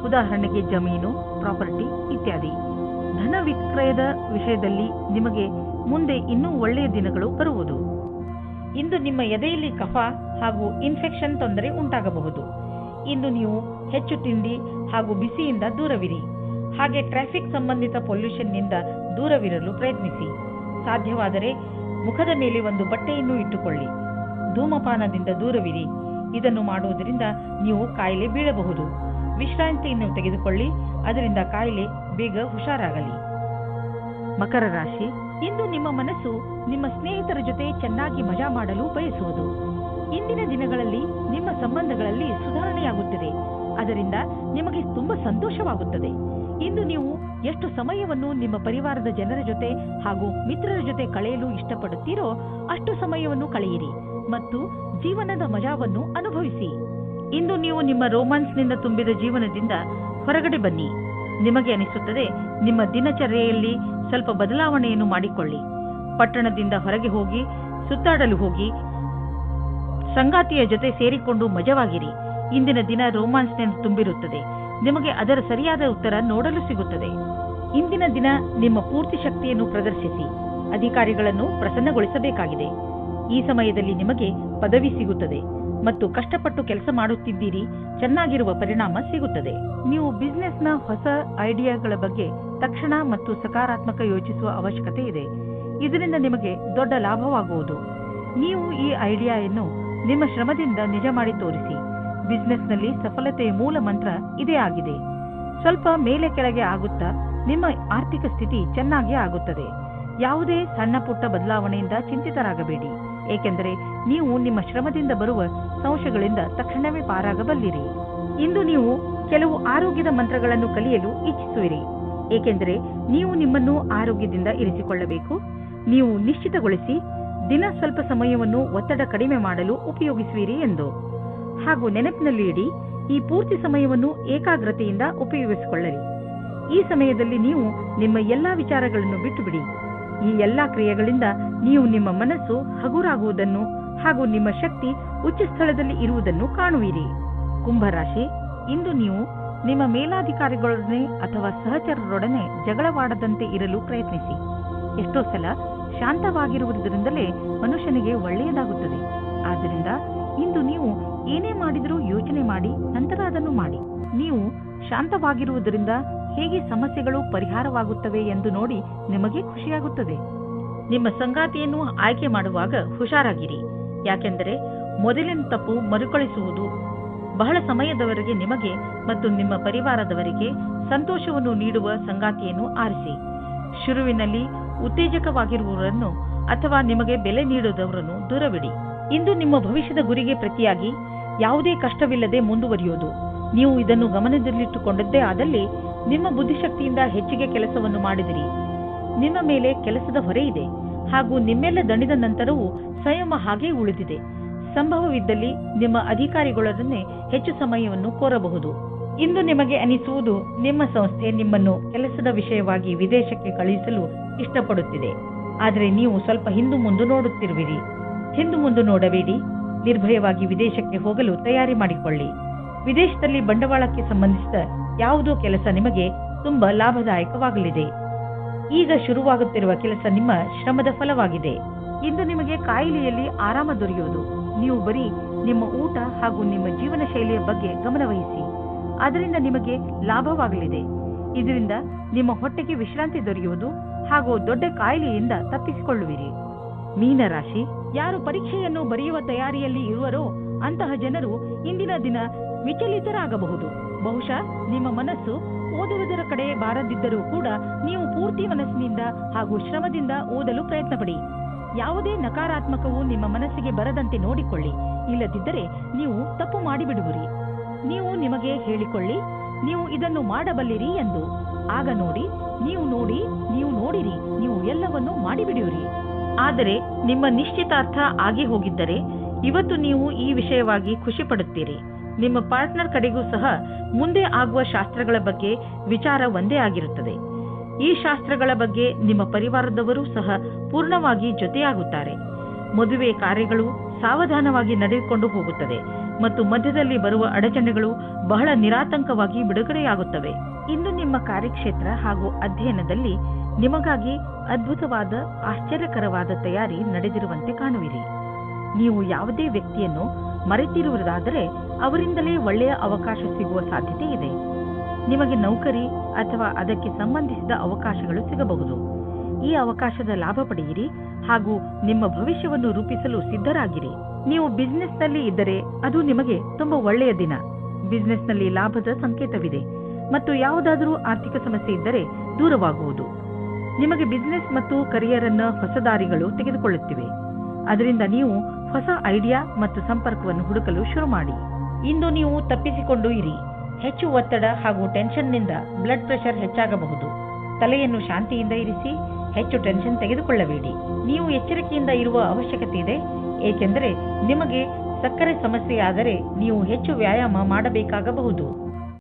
ಉದಾಹರಣೆಗೆ ಜಮೀನು, ಪ್ರಾಪರ್ಟಿ ಇತ್ಯಾದಿ. ಧನ ವಿಕ್ರಯದ ವಿಷಯದಲ್ಲಿ ನಿಮಗೆ ಮುಂದೆ ಇನ್ನೂ ಒಳ್ಳೆಯ ದಿನಗಳು ಬರುವುದು. ಇಂದು ನಿಮ್ಮ ಎದೆಯಲ್ಲಿ ಕಫ ಹಾಗೂ ಇನ್ಫೆಕ್ಷನ್ ತೊಂದರೆ ಉಂಟಾಗಬಹುದು. ಇಂದು ನೀವು ಹೆಚ್ಚು ತಿಂಡಿ ಹಾಗೂ ಬಿಸಿಯಿಂದ ದೂರವಿರಿ. ಹಾಗೆ ಟ್ರಾಫಿಕ್ ಸಂಬಂಧಿತ ಪೊಲ್ಯೂಷನ್ನಿಂದ ದೂರವಿರಲು ಪ್ರಯತ್ನಿಸಿ. ಸಾಧ್ಯವಾದರೆ ಮುಖದ ಮೇಲೆ ಒಂದು ಬಟ್ಟೆಯನ್ನು ಇಟ್ಟುಕೊಳ್ಳಿ. ಧೂಮಪಾನದಿಂದ ದೂರವಿರಿ. ಇದನ್ನು ಮಾಡುವುದರಿಂದ ನೀವು ಕಾಯಿಲೆ ಬೀಳಬಹುದು. ವಿಶ್ರಾಂತಿಯನ್ನು ತೆಗೆದುಕೊಳ್ಳಿ. ಅದರಿಂದ ಕಾಯಿಲೆ ಬೇಗ ಹುಷಾರಾಗಲಿ. ಮಕರ ರಾಶಿ, ಇಂದು ನಿಮ್ಮ ಮನಸ್ಸು ನಿಮ್ಮ ಸ್ನೇಹಿತರ ಜೊತೆ ಚೆನ್ನಾಗಿ ಮಜಾ ಮಾಡಲು ಬಯಸುವುದು. ಇಂದಿನ ದಿನಗಳಲ್ಲಿ ನಿಮ್ಮ ಸಂಬಂಧಗಳಲ್ಲಿ ಸುಧಾರಣೆಯಾಗುತ್ತದೆ. ಅದರಿಂದ ನಿಮಗೆ ತುಂಬಾ ಸಂತೋಷವಾಗುತ್ತದೆ. ಇಂದು ನೀವು ಎಷ್ಟು ಸಮಯವನ್ನು ನಿಮ್ಮ ಪರಿವಾರದ ಜನರ ಜೊತೆ ಹಾಗೂ ಮಿತ್ರರ ಜೊತೆ ಕಳೆಯಲು ಇಷ್ಟಪಡುತ್ತೀರೋ ಅಷ್ಟು ಸಮಯವನ್ನು ಕಳೆಯಿರಿ ಮತ್ತು ಜೀವನದ ಮಜಾವನ್ನು ಅನುಭವಿಸಿ. ಇಂದು ನೀವು ನಿಮ್ಮ ರೋಮಾನ್ಸ್ನಿಂದ ತುಂಬಿದ ಜೀವನದಿಂದ ಹೊರಗಡೆ ಬನ್ನಿ. ನಿಮಗೆ ಅನಿಸುತ್ತದೆ ನಿಮ್ಮ ದಿನಚರ್ಯೆಯಲ್ಲಿ ಸ್ವಲ್ಪ ಬದಲಾವಣೆಯನ್ನು ಮಾಡಿಕೊಳ್ಳಿ. ಪಟ್ಟಣದಿಂದ ಹೊರಗೆ ಹೋಗಿ ಸುತ್ತಾಡಲು ಹೋಗಿ ಸಂಗಾತಿಯ ಜೊತೆ ಸೇರಿಕೊಂಡು ಮಜವಾಗಿರಿ. ಇಂದಿನ ದಿನ ರೋಮಾನ್ಸ್ನಿಂದ ತುಂಬಿರುತ್ತದೆ. ನಿಮಗೆ ಅದರ ಸರಿಯಾದ ಉತ್ತರ ನೋಡಲು ಸಿಗುತ್ತದೆ. ಇಂದಿನ ದಿನ ನಿಮ್ಮ ಪೂರ್ತಿ ಶಕ್ತಿಯನ್ನು ಪ್ರದರ್ಶಿಸಿ. ಅಧಿಕಾರಿಗಳನ್ನು ಪ್ರಸನ್ನಗೊಳಿಸಬೇಕಾಗಿದೆ. ಈ ಸಮಯದಲ್ಲಿ ನಿಮಗೆ ಪದವಿ ಸಿಗುತ್ತದೆ ಮತ್ತು ಕಷ್ಟಪಟ್ಟು ಕೆಲಸ ಮಾಡುತ್ತಿದ್ದೀರಿ. ಚೆನ್ನಾಗಿರುವ ಪರಿಣಾಮ ಸಿಗುತ್ತದೆ. ನೀವು ಬಿಸಿನೆಸ್ನ ಹೊಸ ಐಡಿಯಾಗಳ ಬಗ್ಗೆ ತಕ್ಷಣ ಮತ್ತು ಸಕಾರಾತ್ಮಕ ಯೋಚಿಸುವ ಅವಶ್ಯಕತೆ ಇದೆ. ಇದರಿಂದ ನಿಮಗೆ ದೊಡ್ಡ ಲಾಭವಾಗುವುದು. ನೀವು ಈ ಐಡಿಯಾವನ್ನು ನಿಮ್ಮ ಶ್ರಮದಿಂದ ನಿಜ ಮಾಡಿ ತೋರಿಸಿ. ಬಿಸಿನೆಸ್ನಲ್ಲಿ ಸಫಲತೆಯ ಮೂಲ ಮಂತ್ರ ಇದೇ ಆಗಿದೆ. ಸ್ವಲ್ಪ ಮೇಲೆ ಕೆಳಗೆ ಆಗುತ್ತಾ ನಿಮ್ಮ ಆರ್ಥಿಕ ಸ್ಥಿತಿ ಚೆನ್ನಾಗಿ ಆಗುತ್ತದೆ. ಯಾವುದೇ ಸಣ್ಣ ಪುಟ್ಟ ಬದಲಾವಣೆಯಿಂದ ಚಿಂತಿತರಾಗಬೇಡಿ, ಏಕೆಂದರೆ ನೀವು ನಿಮ್ಮ ಶ್ರಮದಿಂದ ಬರುವ ಸಂಶಯಗಳಿಂದ ತಕ್ಷಣವೇ ಪಾರಾಗಬಲ್ಲಿರಿ. ಇಂದು ನೀವು ಕೆಲವು ಆರೋಗ್ಯದ ಮಂತ್ರಗಳನ್ನು ಕಲಿಯಲು ಇಚ್ಛಿಸುವಿರಿ, ಏಕೆಂದರೆ ನೀವು ನಿಮ್ಮನ್ನು ಆರೋಗ್ಯದಿಂದ ಇರಿಸಿಕೊಳ್ಳಬೇಕು. ನೀವು ನಿಶ್ಚಿತಗೊಳಿಸಿ ದಿನ ಸ್ವಲ್ಪ ಸಮಯವನ್ನು ಒತ್ತಡ ಕಡಿಮೆ ಮಾಡಲು ಉಪಯೋಗಿಸುವಿರಿ ಎಂದು. ಹಾಗೂ ನೆನಪಿನಲ್ಲಿ ಇಡಿ, ಈ ಪೂರ್ತಿ ಸಮಯವನ್ನು ಏಕಾಗ್ರತೆಯಿಂದ ಉಪಯೋಗಿಸಿಕೊಳ್ಳರಿ. ಈ ಸಮಯದಲ್ಲಿ ನೀವು ನಿಮ್ಮ ಎಲ್ಲಾ ವಿಚಾರಗಳನ್ನು ಬಿಟ್ಟು ಬಿಡಿ. ಈ ಎಲ್ಲಾ ಕ್ರಿಯೆಗಳಿಂದ ನೀವು ನಿಮ್ಮ ಮನಸ್ಸು ಹಗುರಾಗುವುದನ್ನು ಹಾಗೂ ನಿಮ್ಮ ಶಕ್ತಿ ಉಚ್ಚ ಸ್ಥಳದಲ್ಲಿ ಇರುವುದನ್ನು ಕಾಣುವಿರಿ. ಕುಂಭರಾಶಿ, ಇಂದು ನೀವು ನಿಮ್ಮ ಮೇಲಾಧಿಕಾರಿಗಳೊಡನೆ ಅಥವಾ ಸಹಚರರೊಡನೆ ಜಗಳವಾಡದಂತೆ ಇರಲು ಪ್ರಯತ್ನಿಸಿ. ಎಷ್ಟೋ ಸಲ ಶಾಂತವಾಗಿರುವುದರಿಂದಲೇ ಮನುಷ್ಯನಿಗೆ ಒಳ್ಳೆಯದಾಗುತ್ತದೆ. ಆದ್ದರಿಂದ ಇಂದು ನೀವು ಏನೇ ಮಾಡಿದರೂ ಯೋಚನೆ ಮಾಡಿ ನಂತರ ಅದನ್ನು ಮಾಡಿ. ನೀವು ಶಾಂತವಾಗಿರುವುದರಿಂದ ಹೇಗೆ ಸಮಸ್ಯೆಗಳು ಪರಿಹಾರವಾಗುತ್ತವೆ ಎಂದು ನೋಡಿ ನಿಮಗೆ ಖುಷಿಯಾಗುತ್ತದೆ. ನಿಮ್ಮ ಸಂಗಾತಿಯನ್ನು ಆಯ್ಕೆ ಮಾಡುವಾಗ ಹುಷಾರಾಗಿರಿ, ಯಾಕೆಂದರೆ ಮೊದಲಿನ ತಪ್ಪು ಮರುಕಳಿಸುವುದು. ಬಹಳ ಸಮಯದವರೆಗೆ ನಿಮಗೆ ಮತ್ತು ನಿಮ್ಮ ಪರಿವಾರದವರಿಗೆ ಸಂತೋಷವನ್ನು ನೀಡುವ ಸಂಗಾತಿಯನ್ನು ಆರಿಸಿ. ಶುರುವಿನಲ್ಲಿ ಉತ್ತೇಜಕವಾಗಿರುವವರನ್ನು ಅಥವಾ ನಿಮಗೆ ಬೆಲೆ ನೀಡುವುದವರನ್ನು ದೂರವಿಡಿ. ಇಂದು ನಿಮ್ಮ ಭವಿಷ್ಯದ ಗುರಿಗೆ ಪ್ರತಿಯಾಗಿ ಯಾವುದೇ ಕಷ್ಟವಿಲ್ಲದೆ ಮುಂದುವರಿಯುವುದು. ನೀವು ಇದನ್ನು ಗಮನದಲ್ಲಿಟ್ಟುಕೊಂಡದ್ದೇ ಆದಲ್ಲಿ ನಿಮ್ಮ ಬುದ್ಧಿಶಕ್ತಿಯಿಂದ ಹೆಚ್ಚಿಗೆ ಕೆಲಸವನ್ನು ಮಾಡಿದಿರಿ. ನಿಮ್ಮ ಮೇಲೆ ಕೆಲಸದ ಹೊರೆ ಇದೆ ಹಾಗೂ ನಿಮ್ಮೆಲ್ಲ ದಣಿದ ನಂತರವೂ ಸಂಯಮ ಹಾಗೇ ಉಳಿದಿದೆ. ಸಂಭವವಿದ್ದಲ್ಲಿ ನಿಮ್ಮ ಅಧಿಕಾರಿಗಳೊಡನೆ ಹೆಚ್ಚು ಸಮಯವನ್ನು ಕೋರಬಹುದು. ಇಂದು ನಿಮಗೆ ಅನಿಸುವುದು ನಿಮ್ಮ ಸಂಸ್ಥೆ ನಿಮ್ಮನ್ನು ಕೆಲಸದ ವಿಷಯವಾಗಿ ವಿದೇಶಕ್ಕೆ ಕಳುಹಿಸಲು ಇಷ್ಟಪಡುತ್ತಿದೆ. ಆದರೆ ನೀವು ಸ್ವಲ್ಪ ಹಿಂದು ಮುಂದೆ ನೋಡುತ್ತಿರುವಿರಿ. ಹಿಂದು ಮುಂದೆ ನೋಡಬೇಡಿ. ನಿರ್ಭಯವಾಗಿ ವಿದೇಶಕ್ಕೆ ಹೋಗಲು ತಯಾರಿ ಮಾಡಿಕೊಳ್ಳಿ. ವಿದೇಶದಲ್ಲಿ ಬಂಡವಾಳಕ್ಕೆ ಸಂಬಂಧಿಸಿದ ಯಾವುದೋ ಕೆಲಸ ನಿಮಗೆ ತುಂಬಾ ಲಾಭದಾಯಕವಾಗಲಿದೆ. ಈಗ ಶುರುವಾಗುತ್ತಿರುವ ಕೆಲಸ ನಿಮ್ಮ ಶ್ರಮದ ಫಲವಾಗಿದೆ. ಇಂದು ನಿಮಗೆ ಕಾಯಿಲೆಯಲ್ಲಿ ಆರಾಮ ದೊರೆಯುವುದು. ನೀವು ಬರೀ ನಿಮ್ಮ ಊಟ ಹಾಗೂ ನಿಮ್ಮ ಜೀವನ ಶೈಲಿಯ ಬಗ್ಗೆ ಗಮನವಹಿಸಿ. ಅದರಿಂದ ನಿಮಗೆ ಲಾಭವಾಗಲಿದೆ. ಇದರಿಂದ ನಿಮ್ಮ ಹೊಟ್ಟೆಗೆ ವಿಶ್ರಾಂತಿ ದೊರೆಯುವುದು ಹಾಗೂ ದೊಡ್ಡ ಕಾಯಿಲೆಯಿಂದ ತಪ್ಪಿಸಿಕೊಳ್ಳುವಿರಿ. ಮೀನರಾಶಿ, ಯಾರು ಪರೀಕ್ಷೆಯನ್ನು ಬರೆಯುವ ತಯಾರಿಯಲ್ಲಿ ಇರುವರೋ ಅಂತಹ ಜನರು ಇಂದಿನ ದಿನ ವಿಚಲಿತರಾಗಬಹುದು. ಬಹುಶಃ ನಿಮ್ಮ ಮನಸ್ಸು ಓದುವುದರ ಕಡೆ ಬಾರದಿದ್ದರೂ ಕೂಡ ನೀವು ಪೂರ್ತಿ ಮನಸ್ಸಿನಿಂದ ಹಾಗೂ ಶ್ರಮದಿಂದ ಓದಲು ಪ್ರಯತ್ನಪಡಿ. ಯಾವುದೇ ನಕಾರಾತ್ಮಕವು ನಿಮ್ಮ ಮನಸ್ಸಿಗೆ ಬರದಂತೆ ನೋಡಿಕೊಳ್ಳಿ. ಇಲ್ಲದಿದ್ದರೆ ನೀವು ತಪ್ಪು ಮಾಡಿಬಿಡುವಿರಿ. ನೀವು ನಿಮಗೆ ಹೇಳಿಕೊಳ್ಳಿ, ನೀವು ಇದನ್ನು ಮಾಡಬಲ್ಲಿರಿ ಎಂದು. ಆಗ ನೋಡಿ, ನೀವು ನೋಡಿರಿ, ನೀವು ಎಲ್ಲವನ್ನೂ ಮಾಡಿಬಿಡುವಿರಿ. ಆದರೆ ನಿಮ್ಮ ನಿಶ್ಚಿತಾರ್ಥ ಆಗಿ ಹೋಗಿದ್ದರೆ ಇವತ್ತು ನೀವು ಈ ವಿಷಯವಾಗಿ ಖುಷಿ ಪಡುತ್ತೀರಿ. ನಿಮ್ಮ ಪಾರ್ಟ್ನರ್ ಕಡೆಗೂ ಸಹ ಮುಂದೆ ಆಗುವ ಶಾಸ್ತ್ರಗಳ ಬಗ್ಗೆ ವಿಚಾರ ಒಂದೇ ಆಗಿರುತ್ತದೆ. ಈ ಶಾಸ್ತ್ರಗಳ ಬಗ್ಗೆ ನಿಮ್ಮ ಪರಿವಾರದವರು ಸಹ ಪೂರ್ಣವಾಗಿ ಜೊತೆಯಾಗುತ್ತಾರೆ. ಮದುವೆ ಕಾರ್ಯಗಳು ಸಾವಧಾನವಾಗಿ ನಡೆದುಕೊಂಡು ಹೋಗುತ್ತದೆ ಮತ್ತು ಮಧ್ಯದಲ್ಲಿ ಬರುವ ಅಡಚಣೆಗಳು ಬಹಳ ನಿರಾತಂಕವಾಗಿ ಬಿಡುಗಡೆಯಾಗುತ್ತವೆ. ಇಂದು ನಿಮ್ಮ ಕಾರ್ಯಕ್ಷೇತ್ರ ಹಾಗೂ ಅಧ್ಯಯನದಲ್ಲಿ ನಿಮಗಾಗಿ ಅದ್ಭುತವಾದ ಆಶ್ಚರ್ಯಕರವಾದ ತಯಾರಿ ನಡೆದಿರುವಂತೆ ಕಾಣುವಿರಿ. ನೀವು ಯಾವುದೇ ವ್ಯಕ್ತಿಯನ್ನು ಮರೆತಿರುವುದಾದರೆ ಅವರಿಂದಲೇ ಒಳ್ಳೆಯ ಅವಕಾಶ ಸಿಗುವ ಸಾಧ್ಯತೆ ಇದೆ. ನಿಮಗೆ ನೌಕರಿ ಅಥವಾ ಅದಕ್ಕೆ ಸಂಬಂಧಿಸಿದ ಅವಕಾಶಗಳು ಸಿಗಬಹುದು. ಈ ಅವಕಾಶದ ಲಾಭ ಪಡೆಯಿರಿ ಹಾಗೂ ನಿಮ್ಮ ಭವಿಷ್ಯವನ್ನು ರೂಪಿಸಲು ಸಿದ್ಧರಾಗಿರಿ. ನೀವು ಬಿಸಿನೆಸ್ನಲ್ಲಿ ಇದ್ದರೆ ಅದು ನಿಮಗೆ ತುಂಬಾ ಒಳ್ಳೆಯ ದಿನ. ಬಿಸಿನೆಸ್ನಲ್ಲಿ ಲಾಭದ ಸಂಕೇತವಿದೆ ಮತ್ತು ಯಾವುದಾದರೂ ಆರ್ಥಿಕ ಸಮಸ್ಯೆ ಇದ್ದರೆ ದೂರವಾಗುವುದು. ನಿಮಗೆ ಬಿಸಿನೆಸ್ ಮತ್ತು ಕರಿಯರ್ ಅನ್ನು ಹೊಸ ದಾರಿಗಳು ತೆಗೆದುಕೊಳ್ಳುತ್ತಿವೆ. ಅದರಿಂದ ನೀವು ಹೊಸ ಐಡಿಯಾ ಮತ್ತು ಸಂಪರ್ಕವನ್ನು ಹುಡುಕಲು ಶುರು ಮಾಡಿ. ಇಂದು ನೀವು ತಪ್ಪಿಸಿಕೊಂಡು ಇರಿ. ಹೆಚ್ಚು ಒತ್ತಡ ಹಾಗೂ ಟೆನ್ಷನ್ನಿಂದ ಬ್ಲಡ್ ಪ್ರೆಷರ್ ಹೆಚ್ಚಾಗಬಹುದು. ತಲೆಯನ್ನು ಶಾಂತಿಯಿಂದ ಇರಿಸಿ, ಹೆಚ್ಚು ಟೆನ್ಷನ್ ತೆಗೆದುಕೊಳ್ಳಬೇಡಿ. ನೀವು ಎಚ್ಚರಿಕೆಯಿಂದ ಇರುವ ಅವಶ್ಯಕತೆ ಇದೆ, ಏಕೆಂದರೆ ನಿಮಗೆ ಸಕ್ಕರೆ ಸಮಸ್ಯೆ ಆದರೆ ನೀವು ಹೆಚ್ಚು ವ್ಯಾಯಾಮ ಮಾಡಬೇಕಾಗಬಹುದು.